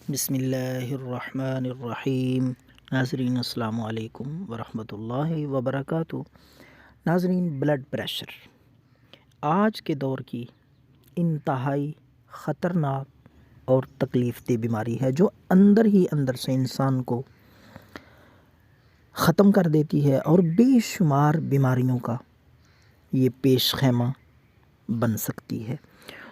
بسم اللہ الرحمن الرحیم۔ ناظرین السلام علیکم ورحمۃ اللہ وبرکاتہ۔ ناظرین، بلڈ پریشر آج کے دور کی انتہائی خطرناک اور تکلیف دہ بیماری ہے جو اندر ہی اندر سے انسان کو ختم کر دیتی ہے اور بے شمار بیماریوں کا یہ پیش خیمہ بن سکتی ہے۔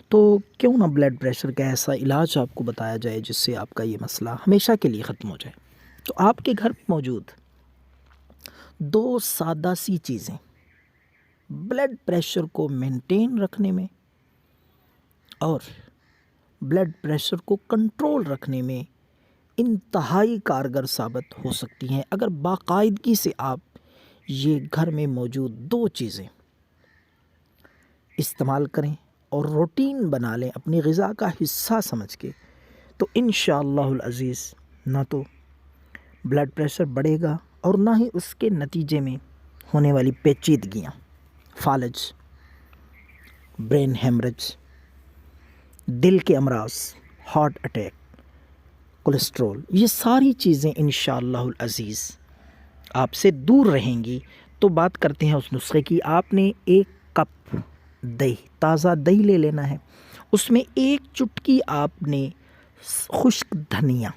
تو کیوں نہ بلڈ پریشر کا ایسا علاج آپ کو بتایا جائے جس سے آپ کا یہ مسئلہ ہمیشہ کے لیے ختم ہو جائے۔ تو آپ کے گھر میں موجود دو سادہ سی چیزیں بلڈ پریشر کو مینٹین رکھنے میں اور بلڈ پریشر کو کنٹرول رکھنے میں انتہائی کارگر ثابت ہو سکتی ہیں اگر باقاعدگی سے آپ یہ گھر میں موجود دو چیزیں استعمال کریں اور روٹین بنا لیں اپنی غذا کا حصہ سمجھ کے، تو انشاءاللہ العزیز نہ تو بلڈ پریشر بڑھے گا اور نہ ہی اس کے نتیجے میں ہونے والی پیچیدگیاں، فالج، برین ہیمریج، دل کے امراض، ہارٹ اٹیک، کولیسٹرول، یہ ساری چیزیں انشاءاللہ العزیز آپ سے دور رہیں گی۔ تو بات کرتے ہیں اس نسخے کی۔ آپ نے ایک کپ دہی، تازہ دہی لے لینا ہے، اس میں ایک چٹکی آپ نے خشک دھنیا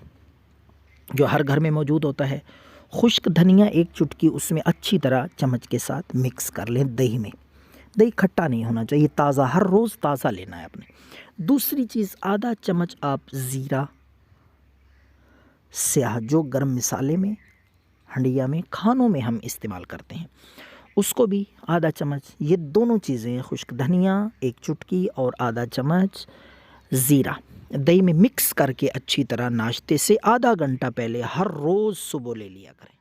جو ہر گھر میں موجود ہوتا ہے، خشک دھنیا ایک چٹکی اس میں اچھی طرح چمچ کے ساتھ مکس کر لیں دہی میں۔ دہی کھٹا نہیں ہونا چاہیے، تازہ، ہر روز تازہ لینا ہے آپ نے۔ دوسری چیز، آدھا چمچ آپ زیرہ سیاہ جو گرم مسالے میں، ہنڈیا میں، کھانوں میں ہم استعمال کرتے ہیں، اس کو بھی آدھا چمچ، یہ دونوں چیزیں خشک دھنیا ایک چٹکی اور آدھا چمچ زیرہ دہی میں مکس کر کے اچھی طرح ناشتے سے آدھا گھنٹہ پہلے ہر روز صبح لے لیا کریں۔